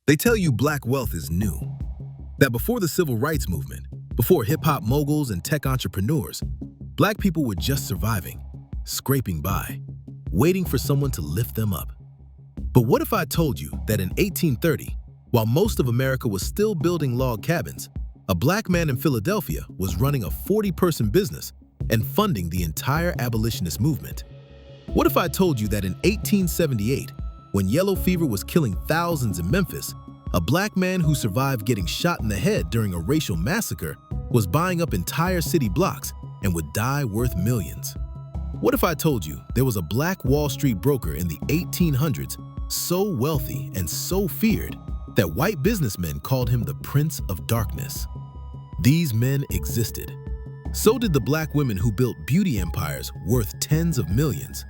They tell you black wealth is new. That before the civil rights movement, before hip-hop moguls and tech entrepreneurs, black people were just surviving, scraping by, waiting for someone to lift them up. But what if I told you that in 1830, while most of America was still building log cabins, a black man in Philadelphia was running a 40-person business and funding the entire abolitionist movement? What if I told you that in 1878, when yellow fever was killing thousands in Memphis, a black man who survived getting shot in the head during a racial massacre was buying up entire city blocks and would die worth millions? What if I told you there was a black Wall Street broker in the 1800s so wealthy and so feared that white businessmen called him the Prince of Darkness? These men existed. So did the black women who built beauty empires worth tens of millions.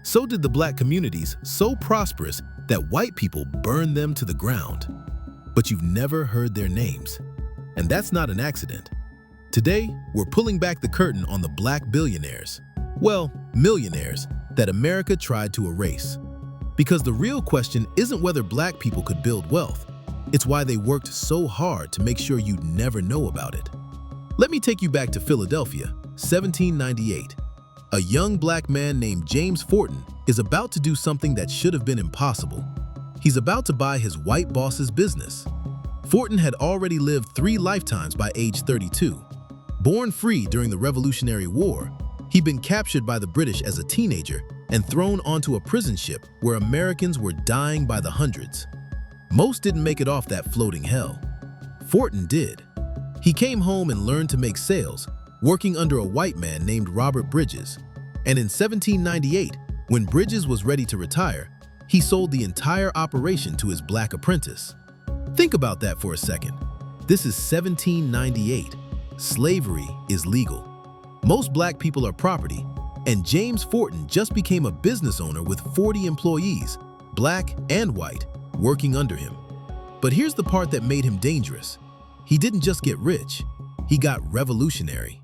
So did the black communities so prosperous that white people burned them to the ground. But you've never heard their names. And that's not an accident. Today, we're pulling back the curtain on the black billionaires, well, millionaires, that America tried to erase. Because the real question isn't whether black people could build wealth, it's why they worked so hard to make sure you'd never know about it. Let me take you back to Philadelphia, 1798. A young black man named James Forton is about to do something that should have been impossible. He's about to buy his white boss's business. Forton had already lived 3 lifetimes by age 32. Born free during the Revolutionary War, he'd been captured by the British as a teenager and thrown onto a prison ship where Americans were dying by the hundreds. Most didn't make it off that floating hell. Forton did. He came home and learned to make sails, working under a white man named Robert Bridges. And in 1798, when Bridges was ready to retire, he sold the entire operation to his black apprentice. Think about that for a second. This is 1798. Slavery is legal. Most black people are property, and James Forton just became a business owner with 40 employees, black and white, working under him. But here's the part that made him dangerous. He didn't just get rich, he got revolutionary.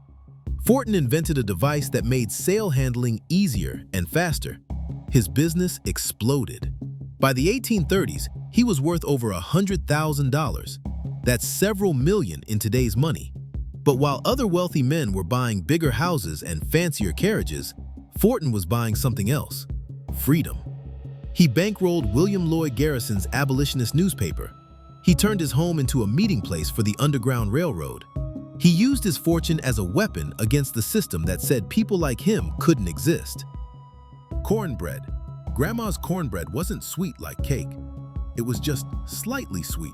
Forton invented a device that made sail handling easier and faster. His business exploded. By the 1830s, he was worth over $100,000. That's several million in today's money. But while other wealthy men were buying bigger houses and fancier carriages, Forton was buying something else: freedom. He bankrolled William Lloyd Garrison's abolitionist newspaper. He turned his home into a meeting place for the Underground Railroad. He used his fortune as a weapon against the system that said people like him couldn't exist. Cornbread. Grandma's cornbread wasn't sweet like cake. It was just slightly sweet,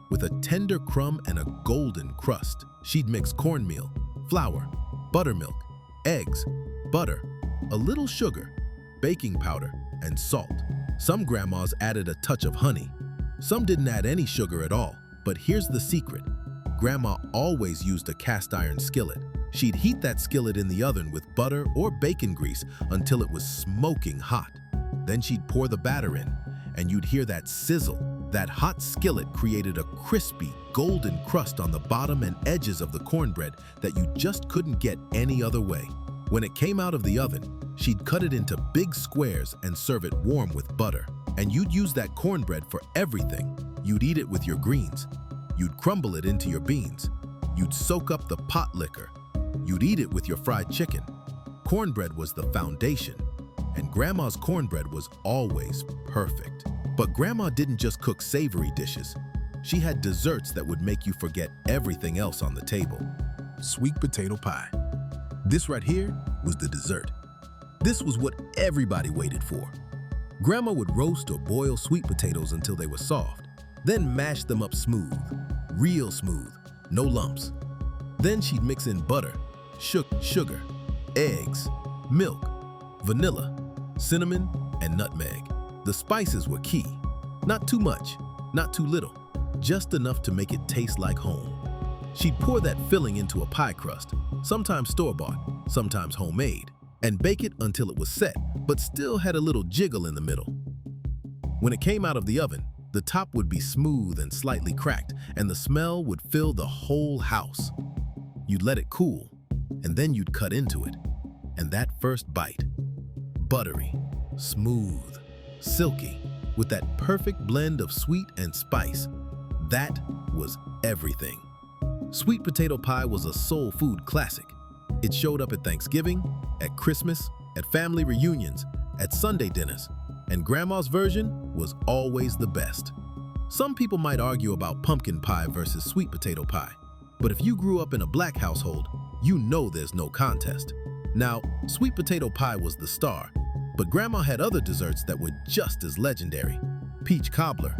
with a tender crumb and a golden crust. She'd mix cornmeal, flour, buttermilk, eggs, butter, a little sugar, baking powder, and salt. Some grandmas added a touch of honey. Some didn't add any sugar at all. But here's the secret. Grandma always used a cast iron skillet. She'd heat that skillet in the oven with butter or bacon grease until it was smoking hot. Then she'd pour the batter in, and you'd hear that sizzle. That hot skillet created a crispy, golden crust on the bottom and edges of the cornbread that you just couldn't get any other way. When it came out of the oven, she'd cut it into big squares and serve it warm with butter. And you'd use that cornbread for everything. You'd eat it with your greens. You'd crumble it into your beans. You'd soak up the pot liquor. You'd eat it with your fried chicken. Cornbread was the foundation, and Grandma's cornbread was always perfect. But Grandma didn't just cook savory dishes. She had desserts that would make you forget everything else on the table. Sweet potato pie. This right here was the dessert. This was what everybody waited for. Grandma would roast or boil sweet potatoes until they were soft, then mash them up smooth, real smooth, no lumps. Then she'd mix in butter, sugar, eggs, milk, vanilla, cinnamon, and nutmeg. The spices were key. Not too much, not too little, just enough to make it taste like home. She'd pour that filling into a pie crust, sometimes store-bought, sometimes homemade, and bake it until it was set, but still had a little jiggle in the middle. When it came out of the oven, the top would be smooth and slightly cracked, and the smell would fill the whole house. You'd let it cool, and then you'd cut into it. And that first bite, buttery, smooth, silky, with that perfect blend of sweet and spice. That was everything. Sweet potato pie was a soul food classic. It showed up at Thanksgiving, at Christmas, at family reunions, at Sunday dinners, and Grandma's version was always the best. Some people might argue about pumpkin pie versus sweet potato pie, but if you grew up in a black household, you know there's no contest. Now, sweet potato pie was the star, but Grandma had other desserts that were just as legendary. Peach cobbler,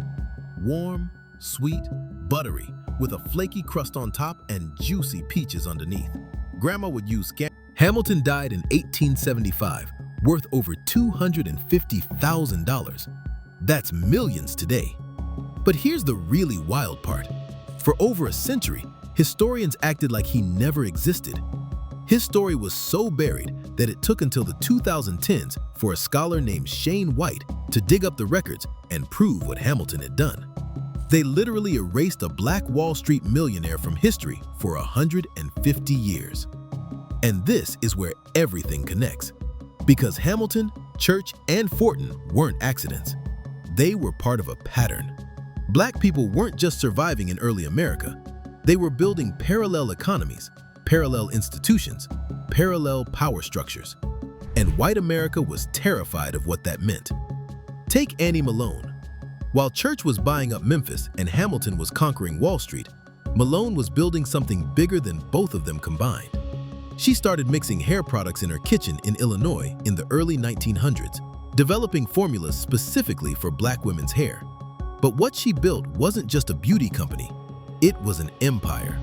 warm, sweet, buttery, with a flaky crust on top and juicy peaches underneath. Grandma would use Hamilton died in 1875, worth over $250,000. That's millions today. But here's the really wild part. For over a century, historians acted like he never existed. His story was so buried that it took until the 2010s for a scholar named Shane White to dig up the records and prove what Hamilton had done. They literally erased a Black Wall Street millionaire from history for 150 years. And this is where everything connects. Because Hamilton, Church, and Forton weren't accidents. They were part of a pattern. Black people weren't just surviving in early America. They were building parallel economies, parallel institutions, parallel power structures. And white America was terrified of what that meant. Take Annie Malone. While Church was buying up Memphis and Hamilton was conquering Wall Street, Malone was building something bigger than both of them combined. She started mixing hair products in her kitchen in Illinois in the early 1900s, developing formulas specifically for black women's hair. But what she built wasn't just a beauty company, it was an empire.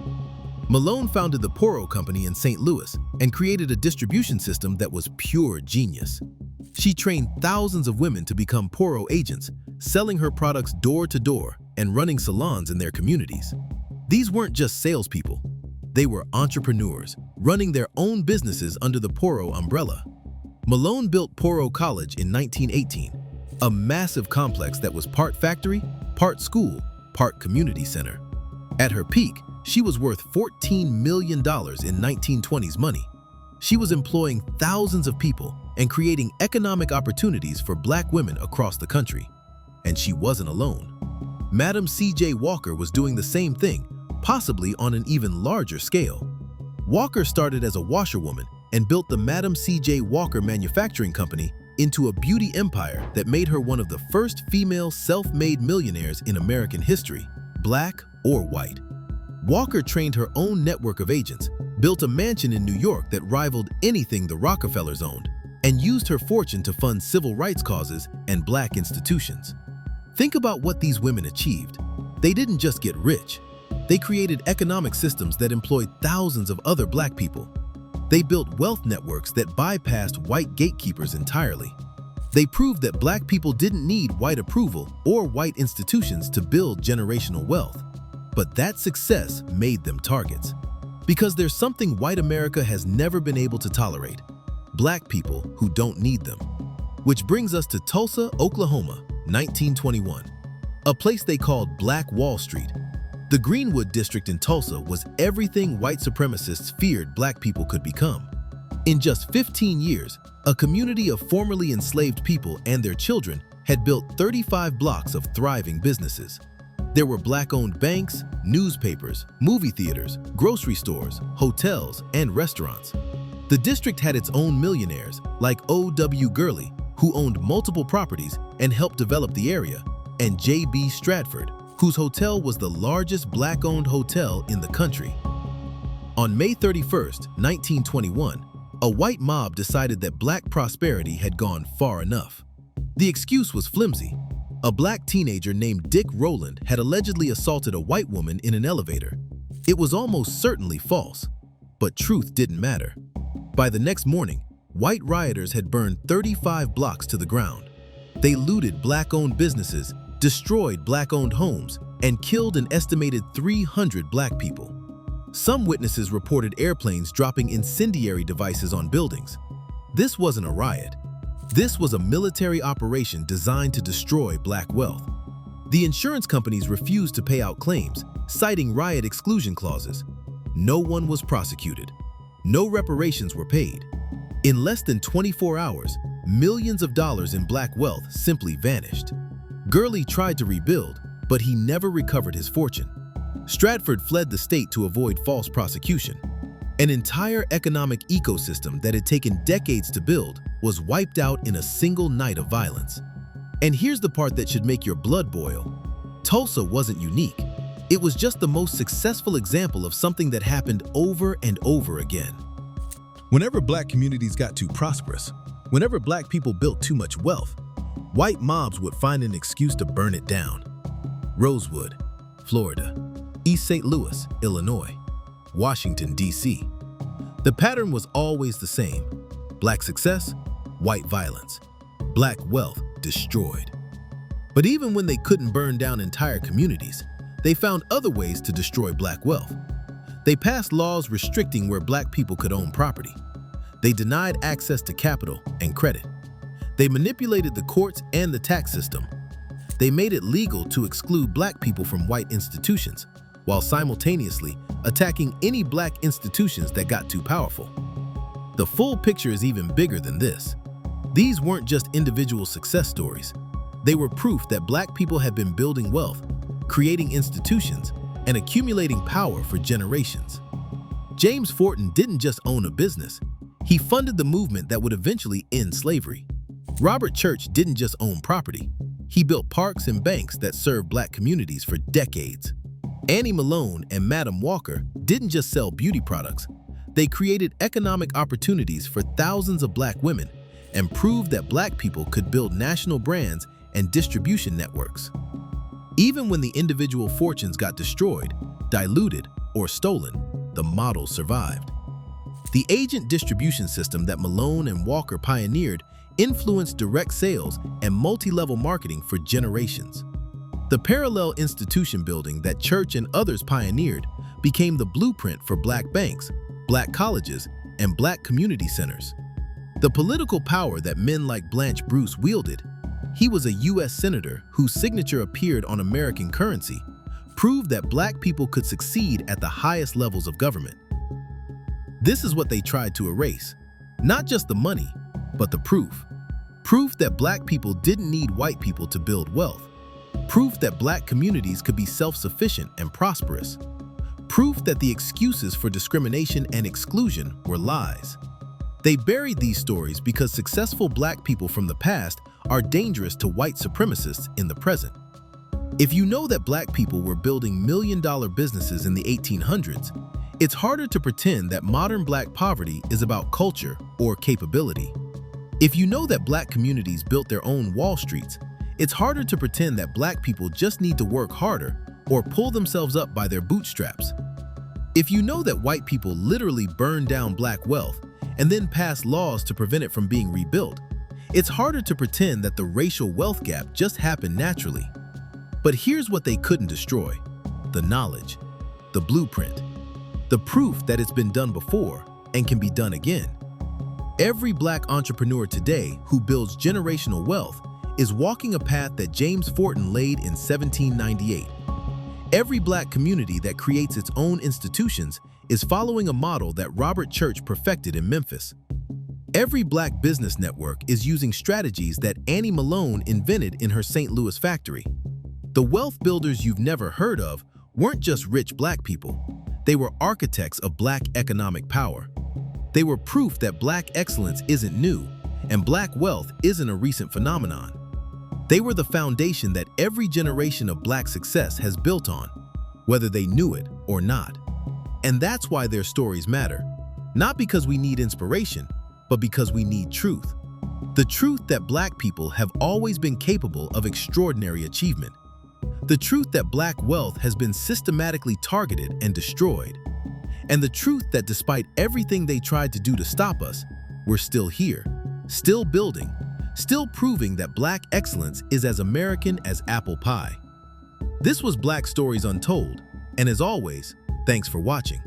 Malone founded the Poro Company in St. Louis and created a distribution system that was pure genius. She trained thousands of women to become Poro agents, selling her products door to door and running salons in their communities. These weren't just salespeople. They were entrepreneurs, running their own businesses under the Poro umbrella. Malone built Poro College in 1918, a massive complex that was part factory, part school, part community center. At her peak, she was worth $14 million in 1920s money. She was employing thousands of people and creating economic opportunities for black women across the country. And she wasn't alone. Madam C.J. Walker was doing the same thing, possibly on an even larger scale. Walker started as a washerwoman and built the Madam C.J. Walker Manufacturing Company into a beauty empire that made her one of the first female self-made millionaires in American history, black or white. Walker trained her own network of agents, built a mansion in New York that rivaled anything the Rockefellers owned, and used her fortune to fund civil rights causes and black institutions. Think about what these women achieved. They didn't just get rich. They created economic systems that employed thousands of other black people. They built wealth networks that bypassed white gatekeepers entirely. They proved that black people didn't need white approval or white institutions to build generational wealth. But that success made them targets. Because there's something white America has never been able to tolerate: black people who don't need them. Which brings us to Tulsa, Oklahoma, 1921, a place they called Black Wall Street. The Greenwood district in Tulsa was everything white supremacists feared black people could become. In just 15 years, a community of formerly enslaved people and their children had built 35 blocks of thriving businesses. There were black-owned banks, newspapers, movie theaters, grocery stores, hotels, and restaurants. The district had its own millionaires, like O.W. Gurley, who owned multiple properties and helped develop the area, and J.B. Stratford, whose hotel was the largest black-owned hotel in the country. On May 31, 1921, a white mob decided that black prosperity had gone far enough. The excuse was flimsy. A black teenager named Dick Rowland had allegedly assaulted a white woman in an elevator. It was almost certainly false, but truth didn't matter. By the next morning, white rioters had burned 35 blocks to the ground. They looted black-owned businesses, destroyed black-owned homes, and killed an estimated 300 black people. Some witnesses reported airplanes dropping incendiary devices on buildings. This wasn't a riot. This was a military operation designed to destroy black wealth. The insurance companies refused to pay out claims, citing riot exclusion clauses. No one was prosecuted. No reparations were paid. In less than 24 hours, millions of dollars in black wealth simply vanished. Gurley tried to rebuild, but he never recovered his fortune. Stratford fled the state to avoid false prosecution. An entire economic ecosystem that had taken decades to build was wiped out in a single night of violence. And here's the part that should make your blood boil. Tulsa wasn't unique. It was just the most successful example of something that happened over and over again. Whenever black communities got too prosperous, whenever black people built too much wealth, white mobs would find an excuse to burn it down. Rosewood, Florida, East St. Louis, Illinois, Washington, D.C. The pattern was always the same. Black success, white violence. Black wealth destroyed. But even when they couldn't burn down entire communities, they found other ways to destroy black wealth. They passed laws restricting where black people could own property. They denied access to capital and credit. They manipulated the courts and the tax system. They made it legal to exclude black people from white institutions, while simultaneously attacking any black institutions that got too powerful. The full picture is even bigger than this. These weren't just individual success stories. They were proof that black people had been building wealth, creating institutions, and accumulating power for generations. James Forton didn't just own a business. He funded the movement that would eventually end slavery. Robert Church didn't just own property. He built parks and banks that served black communities for decades. Annie Malone and Madam Walker didn't just sell beauty products. They created economic opportunities for thousands of black women and proved that black people could build national brands and distribution networks. Even when the individual fortunes got destroyed, diluted, or stolen, the model survived. The agent distribution system that Malone and Walker pioneered influenced direct sales and multi-level marketing for generations. The parallel institution building that Church and others pioneered became the blueprint for black banks, black colleges, and black community centers. The political power that men like Blanche Bruce wielded, he was a U.S. senator whose signature appeared on American currency, proved that black people could succeed at the highest levels of government. This is what they tried to erase, not just the money, but the proof. Proof that black people didn't need white people to build wealth. Proof that black communities could be self-sufficient and prosperous. Proof that the excuses for discrimination and exclusion were lies. They buried these stories because successful black people from the past are dangerous to white supremacists in the present. If you know that black people were building million-dollar businesses in the 1800s, it's harder to pretend that modern black poverty is about culture or capability. If you know that black communities built their own Wall Streets, it's harder to pretend that black people just need to work harder or pull themselves up by their bootstraps. If you know that white people literally burned down black wealth and then passed laws to prevent it from being rebuilt, it's harder to pretend that the racial wealth gap just happened naturally. But here's what they couldn't destroy: the knowledge, the blueprint, the proof that it's been done before and can be done again. Every black entrepreneur today who builds generational wealth is walking a path that James Forton laid in 1798. Every black community that creates its own institutions is following a model that Robert Church perfected in Memphis. Every black business network is using strategies that Annie Malone invented in her St. Louis factory. The wealth builders you've never heard of weren't just rich black people. They were architects of black economic power. They were proof that black excellence isn't new and black wealth isn't a recent phenomenon. They were the foundation that every generation of black success has built on, whether they knew it or not. And that's why their stories matter, not because we need inspiration, but because we need truth. The truth that black people have always been capable of extraordinary achievement. The truth that black wealth has been systematically targeted and destroyed. And the truth that despite everything they tried to do to stop us, we're still here, still building, still proving that black excellence is as American as apple pie. This was Black Stories Untold, and as always, thanks for watching.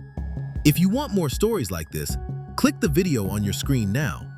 If you want more stories like this, click the video on your screen now.